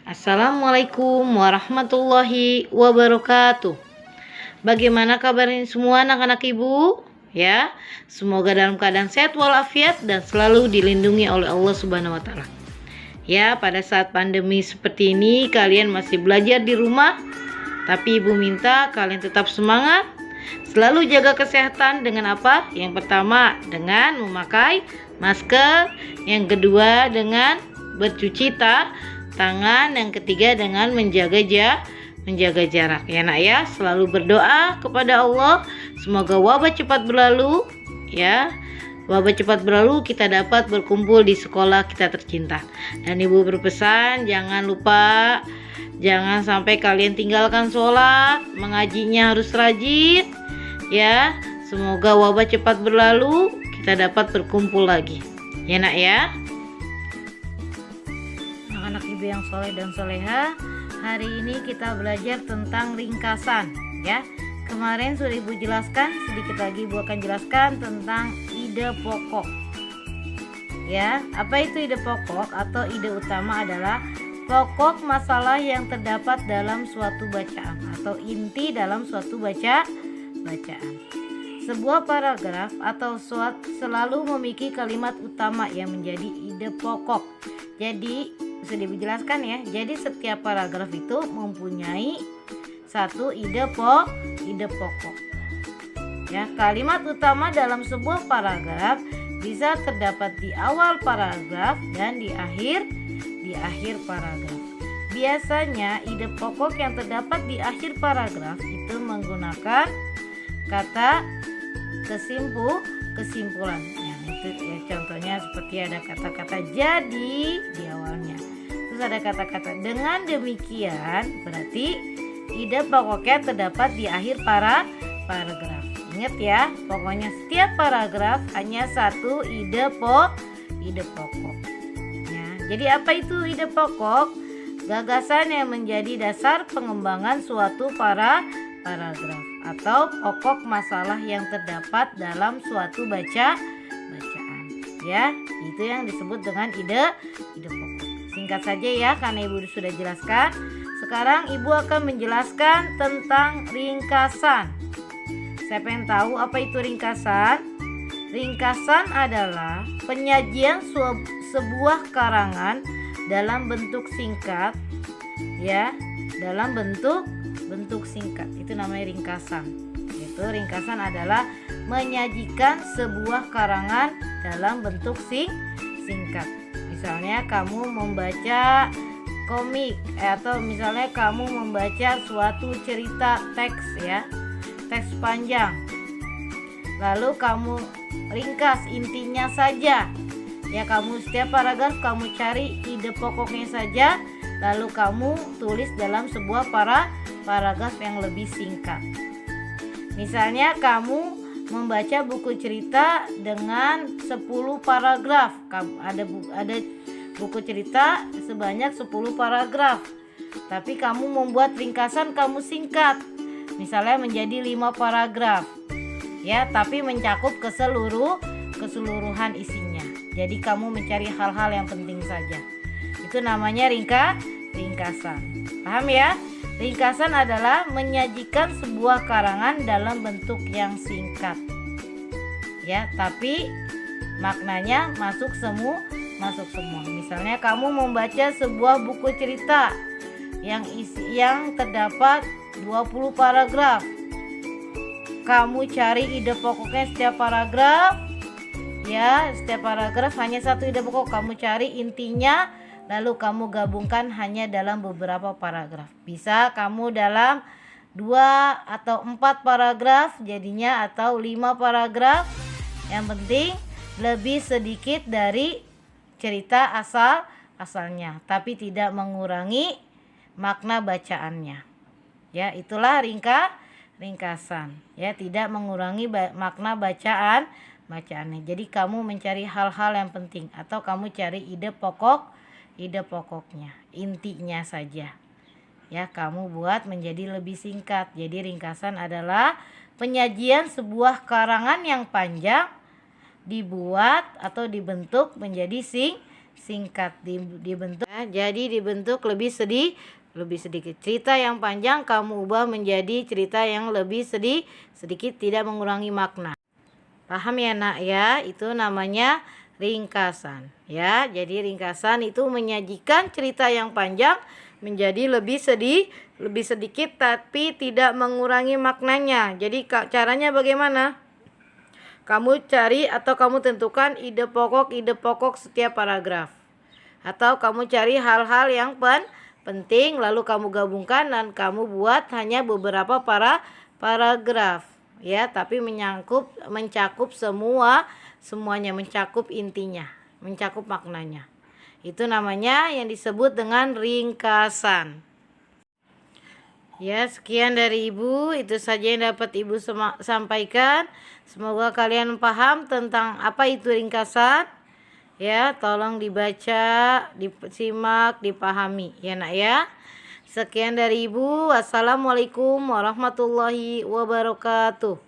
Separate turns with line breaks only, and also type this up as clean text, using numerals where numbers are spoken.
Assalamualaikum warahmatullahi wabarakatuh. Bagaimana kabarnya semua anak-anak ibu? Ya, semoga dalam keadaan sehat walafiat dan selalu dilindungi oleh Allah Subhanahu wa taala. Ya, pada saat pandemi seperti ini kalian masih belajar di rumah, tapi ibu minta kalian tetap semangat, selalu jaga kesehatan dengan apa? Yang pertama dengan memakai masker, yang kedua dengan bercuci tangan, yang ketiga dengan menjaga jarak. Ya nak ya, selalu berdoa kepada Allah semoga wabah cepat berlalu ya. Wabah cepat berlalu, kita dapat berkumpul di sekolah kita tercinta. Dan ibu berpesan jangan lupa, jangan sampai kalian tinggalkan sholat, mengajinya harus rajin ya. Semoga wabah cepat berlalu, kita dapat berkumpul lagi ya nak ya. Anak ibu yang soleh dan soleha, hari ini kita belajar tentang ringkasan ya. Kemarin sudah ibu jelaskan, sedikit lagi ibu akan jelaskan tentang ide pokok ya. Apa itu ide pokok atau ide utama? Adalah pokok masalah yang terdapat dalam suatu bacaan atau inti dalam suatu bacaan. Sebuah paragraf atau selalu memiliki kalimat utama yang menjadi ide pokok. Jadi sudah dijelaskan ya. Jadi setiap paragraf itu mempunyai satu ide pokok. Ya, kalimat utama dalam sebuah paragraf bisa terdapat di awal paragraf dan di akhir paragraf. Biasanya ide pokok yang terdapat di akhir paragraf itu menggunakan kata kesimpulan. Itu ya, contohnya seperti ada kata-kata jadi di awalnya, terus ada kata-kata dengan demikian, berarti ide pokoknya terdapat di akhir paragraf. Ingat ya, pokoknya setiap paragraf hanya satu ide pokok ya. Jadi apa itu ide pokok? Gagasan yang menjadi dasar pengembangan suatu paragraf atau pokok masalah yang terdapat dalam suatu bacaan ya. Itu yang disebut dengan ide pokok. Singkat saja ya, karena ibu sudah jelaskan. Sekarang ibu akan menjelaskan tentang ringkasan. Saya pengen tahu apa itu ringkasan. Ringkasan adalah penyajian sebuah karangan dalam bentuk singkat ya, dalam bentuk singkat. Itu namanya ringkasan. Itu ringkasan adalah menyajikan sebuah karangan dalam bentuk singkat. Misalnya kamu membaca komik atau misalnya kamu membaca suatu cerita teks ya, teks panjang. Lalu kamu ringkas intinya saja. Ya, kamu setiap paragraf kamu cari ide pokoknya saja, lalu kamu tulis dalam sebuah paragraf yang lebih singkat. Misalnya kamu membaca buku cerita dengan 10 paragraf. Ada buku cerita sebanyak 10 paragraf. Tapi kamu membuat ringkasan, kamu singkat. Misalnya menjadi 5 paragraf. Ya, tapi mencakup keseluruhan isinya. Jadi kamu mencari hal-hal yang penting saja. Itu namanya ringkasan. Paham ya? Ringkasan adalah menyajikan sebuah karangan dalam bentuk yang singkat. Ya, tapi maknanya masuk semua. Misalnya kamu membaca sebuah buku cerita yang terdapat 20 paragraf. Kamu cari ide pokoknya setiap paragraf. Ya, setiap paragraf hanya satu ide pokok. Kamu cari intinya, lalu kamu gabungkan hanya dalam beberapa paragraf. Bisa kamu dalam 2 atau 4 paragraf jadinya, atau 5 paragraf. Yang penting lebih sedikit dari cerita asalnya, tapi tidak mengurangi makna bacaannya. Ya, itulah ringkasan. Ya, tidak mengurangi makna bacaannya. Jadi kamu mencari hal-hal yang penting, atau kamu cari ide pokoknya, intinya saja. Ya, kamu buat menjadi lebih singkat. Jadi ringkasan adalah penyajian sebuah karangan yang panjang dibuat atau dibentuk menjadi singkat, dibentuk Jadi dibentuk lebih sedikit. Cerita yang panjang kamu ubah menjadi cerita yang lebih sedikit, tidak mengurangi makna. Paham ya nak ya? Itu namanya ringkasan ya. Jadi ringkasan itu menyajikan cerita yang panjang menjadi lebih sedikit tapi tidak mengurangi maknanya. Jadi caranya bagaimana? Kamu cari atau kamu tentukan ide pokok setiap paragraf. Atau kamu cari hal-hal yang penting lalu kamu gabungkan dan kamu buat hanya beberapa paragraf ya, tapi mencakup semuanya, mencakup intinya, mencakup maknanya. Itu namanya yang disebut dengan ringkasan. Ya, sekian dari Ibu, itu saja yang dapat Ibu sampaikan. Semoga kalian paham tentang apa itu ringkasan. Ya, tolong dibaca, disimak, dipahami ya nak ya. Sekian dari Ibu. Wassalamualaikum warahmatullahi wabarakatuh.